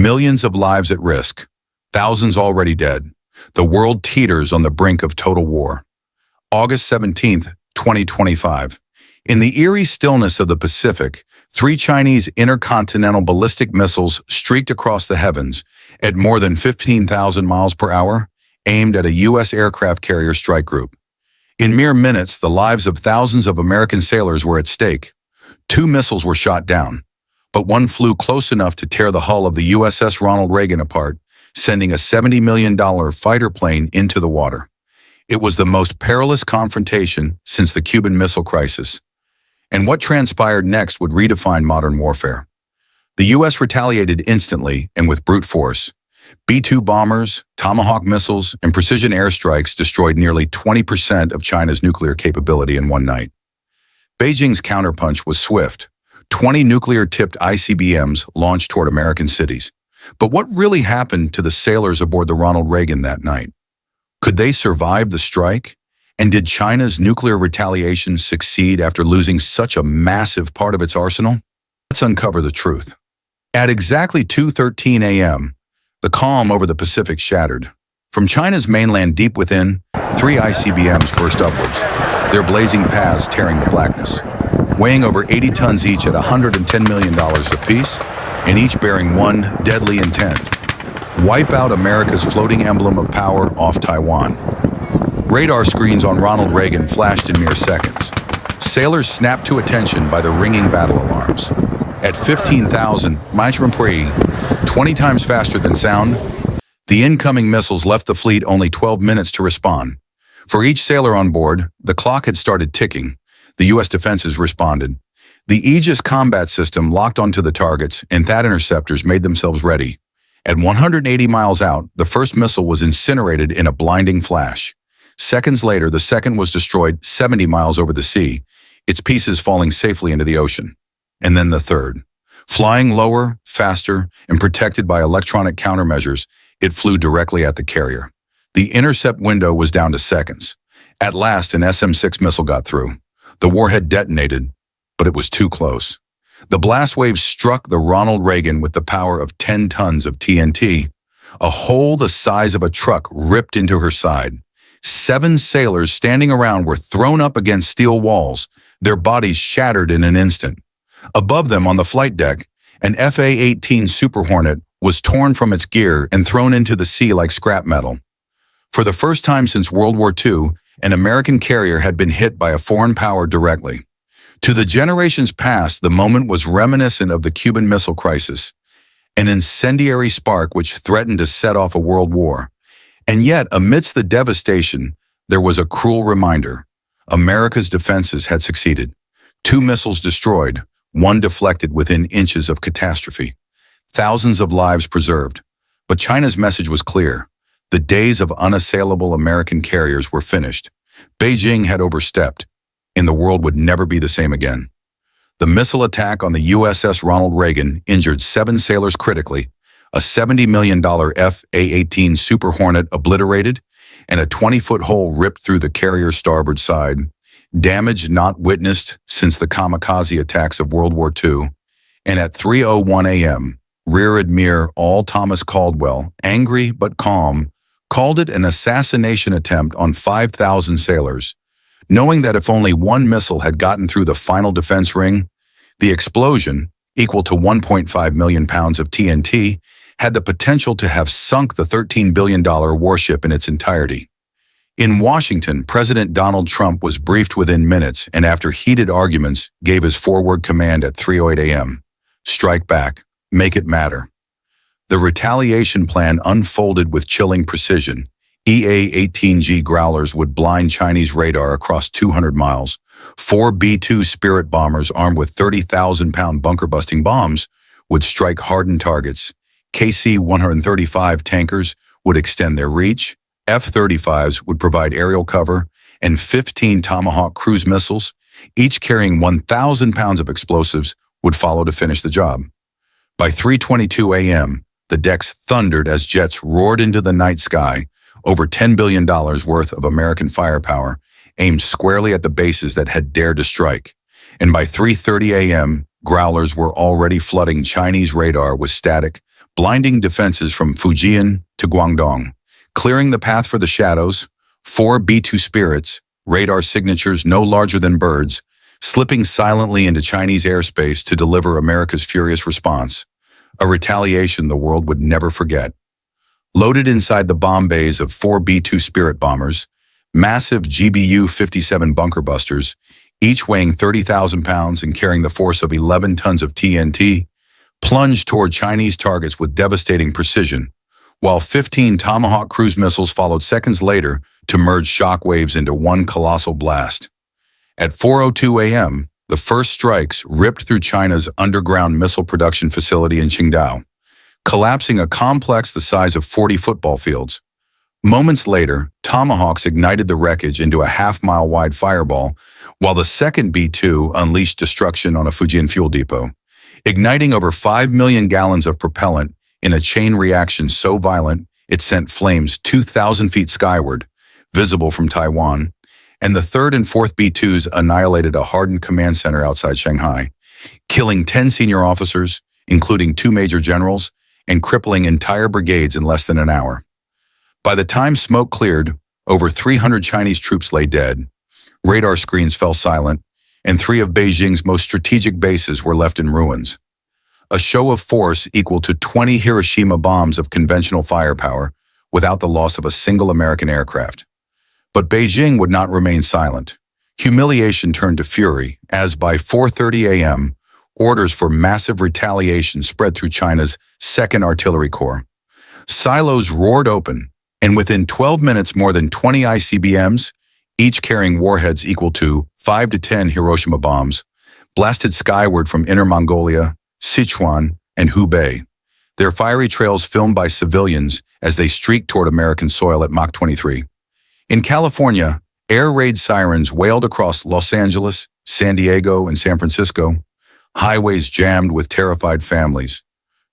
Millions of lives at risk, thousands already dead. The world teeters on the brink of total war. August 17th, 2025. In the eerie stillness of the Pacific, 3 Chinese intercontinental ballistic missiles streaked across the heavens at more than 15,000 miles per hour, aimed at a U.S. aircraft carrier strike group. In mere minutes, the lives of thousands of American sailors were at stake. 2 missiles were shot down, but one flew close enough to tear the hull of the USS Ronald Reagan apart, sending a $70 million fighter plane into the water. It was the most perilous confrontation since the Cuban Missile Crisis. And what transpired next would redefine modern warfare. The U.S. retaliated instantly and with brute force. B-2 bombers, Tomahawk missiles, and precision airstrikes destroyed nearly 20% of China's nuclear capability in one night. Beijing's counterpunch was swift. 20 nuclear-tipped ICBMs launched toward American cities. But what really happened to the sailors aboard the Ronald Reagan that night? Could they survive the strike? And did China's nuclear retaliation succeed after losing such a massive part of its arsenal? Let's uncover the truth. At exactly 2:13 a.m., the calm over the Pacific shattered. From China's mainland deep within, 3 ICBMs burst upwards, their blazing paths tearing the blackness. Weighing over 80 tons each at $110 million apiece, and each bearing one deadly intent: wipe out America's floating emblem of power off Taiwan. Radar screens on Ronald Reagan flashed in mere seconds. Sailors snapped to attention by the ringing battle alarms. At 15,000 miles per hour, 20 times faster than sound, the incoming missiles left the fleet only 12 minutes to respond. For each sailor on board, the clock had started ticking. The U.S. defenses responded. The Aegis combat system locked onto the targets, and THAAD interceptors made themselves ready. At 180 miles out, the first missile was incinerated in a blinding flash. Seconds later, the second was destroyed 70 miles over the sea, its pieces falling safely into the ocean. And then the third. Flying lower, faster, and protected by electronic countermeasures, it flew directly at the carrier. The intercept window was down to seconds. At last, an SM-6 missile got through. The warhead detonated, but it was too close. The blast wave struck the Ronald Reagan with the power of 10 tons of TNT. A hole the size of a truck ripped into her side. 7 sailors standing around were thrown up against steel walls, their bodies shattered in an instant. Above them on the flight deck, an FA-18 Super Hornet was torn from its gear and thrown into the sea like scrap metal. For the first time since World War II, an American carrier had been hit by a foreign power directly. To the generations past, the moment was reminiscent of the Cuban Missile Crisis, an incendiary spark which threatened to set off a world war. And yet, amidst the devastation, there was a cruel reminder. America's defenses had succeeded. 2 missiles destroyed, 1 deflected within inches of catastrophe. Thousands of lives preserved. But China's message was clear. The days of unassailable American carriers were finished. Beijing had overstepped, and the world would never be the same again. The missile attack on the USS Ronald Reagan injured 7 sailors critically, a $70 million FA-18 Super Hornet obliterated, and a 20-foot hole ripped through the carrier's starboard side, damage not witnessed since the kamikaze attacks of World War II. And at 3:01 a.m., Rear Admiral Thomas Caldwell, angry but calm, called it an assassination attempt on 5,000 sailors, knowing that if only 1 missile had gotten through the final defense ring, the explosion, equal to 1.5 million pounds of TNT, had the potential to have sunk the $13 billion warship in its entirety. In Washington, President Donald Trump was briefed within minutes and after heated arguments gave his forward command at 3:08 a.m. Strike back. Make it matter. The retaliation plan unfolded with chilling precision. EA-18G Growlers would blind Chinese radar across 200 miles. 4 B-2 Spirit bombers armed with 30,000-pound bunker-busting bombs would strike hardened targets. KC-135 tankers would extend their reach. F-35s would provide aerial cover, and 15 Tomahawk cruise missiles, each carrying 1,000 pounds of explosives, would follow to finish the job. By 3:22 a.m., the decks thundered as jets roared into the night sky, over $10 billion worth of American firepower, aimed squarely at the bases that had dared to strike. And by 3:30 a.m., Growlers were already flooding Chinese radar with static, blinding defenses from Fujian to Guangdong. Clearing the path for the Shadows, 4 B-2 Spirits, radar signatures no larger than birds, slipping silently into Chinese airspace to deliver America's furious response, a retaliation the world would never forget. Loaded inside the bomb bays of 4 B-2 Spirit bombers, massive GBU-57 bunker busters, each weighing 30,000 pounds and carrying the force of 11 tons of TNT, plunged toward Chinese targets with devastating precision, while 15 Tomahawk cruise missiles followed seconds later to merge shock waves into one colossal blast. At 4:02 a.m., the first strikes ripped through China's underground missile production facility in Qingdao, collapsing a complex the size of 40 football fields. Moments later, Tomahawks ignited the wreckage into a half-mile-wide fireball, while the second B-2 unleashed destruction on a Fujian fuel depot, igniting over 5 million gallons of propellant in a chain reaction so violent it sent flames 2,000 feet skyward, visible from Taiwan, and the third and fourth B-2s annihilated a hardened command center outside Shanghai, killing 10 senior officers, including 2 major generals, and crippling entire brigades in less than an hour. By the time smoke cleared, over 300 Chinese troops lay dead, radar screens fell silent, and 3 of Beijing's most strategic bases were left in ruins. A show of force equal to 20 Hiroshima bombs of conventional firepower without the loss of a single American aircraft. But Beijing would not remain silent. Humiliation turned to fury as by 4:30 a.m., orders for massive retaliation spread through China's 2nd Artillery Corps. Silos roared open, and within 12 minutes more than 20 ICBMs, each carrying warheads equal to 5 to 10 Hiroshima bombs, blasted skyward from Inner Mongolia, Sichuan, and Hubei, their fiery trails filmed by civilians as they streaked toward American soil at Mach 23. In California, air raid sirens wailed across Los Angeles, San Diego, and San Francisco, highways jammed with terrified families.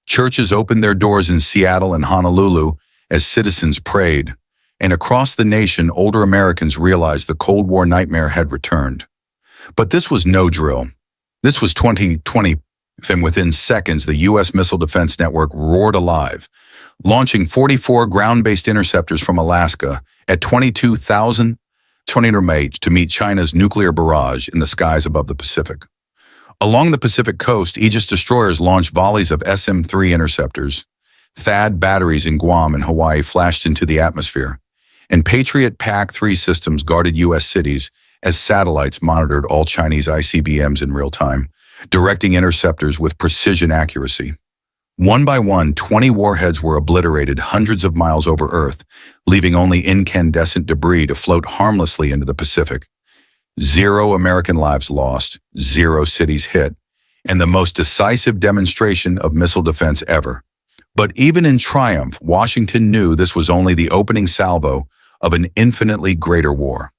Churches opened their doors in Seattle and Honolulu as citizens prayed, and across the nation, older Americans realized the Cold War nightmare had returned. But this was no drill. This was 2020, and within seconds, the U.S. Missile Defense Network roared alive, launching 44 ground-based interceptors from Alaska at 22,000 meters to meet China's nuclear barrage in the skies above the Pacific. Along the Pacific coast, Aegis destroyers launched volleys of SM-3 interceptors. THAAD batteries in Guam and Hawaii flashed into the atmosphere, and Patriot PAC-3 systems guarded U.S. cities as satellites monitored all Chinese ICBMs in real time, directing interceptors with precision accuracy. One by one, 20 warheads were obliterated hundreds of miles over Earth, leaving only incandescent debris to float harmlessly into the Pacific. 0 American lives lost, 0 cities hit, and the most decisive demonstration of missile defense ever. But even in triumph, Washington knew this was only the opening salvo of an infinitely greater war.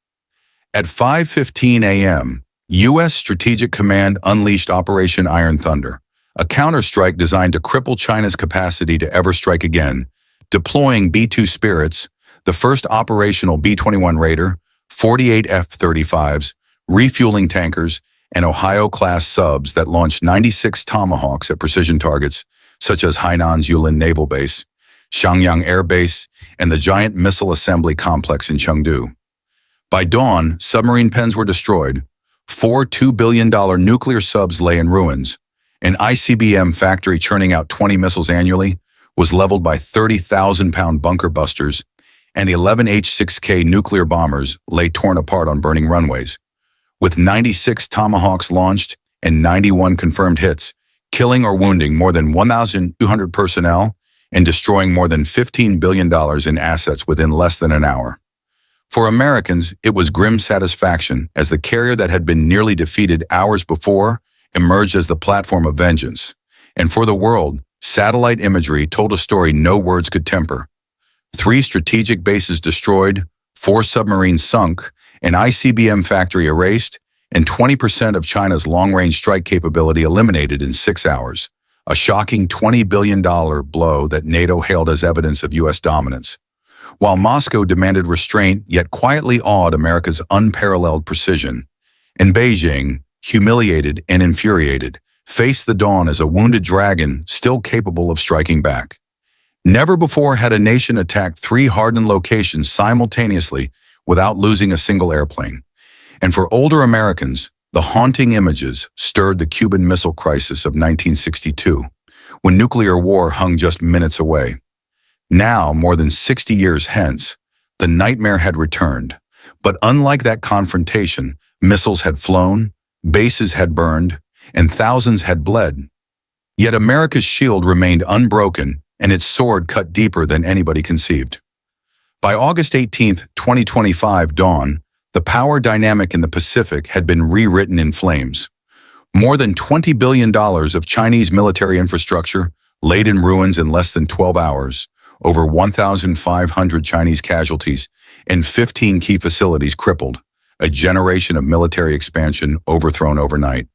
At 5:15 a.m., U.S. Strategic Command unleashed Operation Iron Thunder, a counterstrike designed to cripple China's capacity to ever strike again, deploying B-2 Spirits, the first operational B-21 Raider, 48 F-35s, refueling tankers, and Ohio-class subs that launched 96 Tomahawks at precision targets, such as Hainan's Yulin Naval Base, Xiangyang Air Base, and the giant missile assembly complex in Chengdu. By dawn, submarine pens were destroyed, 4 $2 billion nuclear subs lay in ruins, an ICBM factory churning out 20 missiles annually was leveled by 30,000-pound bunker busters, and 11 H-6K nuclear bombers lay torn apart on burning runways. With 96 Tomahawks launched and 91 confirmed hits, killing or wounding more than 1,200 personnel and destroying more than $15 billion in assets within less than an hour. For Americans, it was grim satisfaction as the carrier that had been nearly defeated hours before emerged as the platform of vengeance. And for the world, satellite imagery told a story no words could temper. 3 strategic bases destroyed, 4 submarines sunk, an ICBM factory erased, and 20% of China's long-range strike capability eliminated in 6 hours, a shocking $20 billion blow that NATO hailed as evidence of U.S. dominance. While Moscow demanded restraint, yet quietly awed America's unparalleled precision, and Beijing, humiliated and infuriated, faced the dawn as a wounded dragon still capable of striking back. Never before had a nation attacked three hardened locations simultaneously without losing a single airplane. And for older Americans, the haunting images stirred the Cuban Missile Crisis of 1962, when nuclear war hung just minutes away. Now, more than 60 years hence, the nightmare had returned. But unlike that confrontation, missiles had flown, bases had burned, and thousands had bled. Yet America's shield remained unbroken, and its sword cut deeper than anybody conceived. By August 18, 2025 dawn, the power dynamic in the Pacific had been rewritten in flames. More than $20 billion of Chinese military infrastructure laid in ruins in less than 12 hours, over 1,500 Chinese casualties, and 15 key facilities crippled, a generation of military expansion overthrown overnight.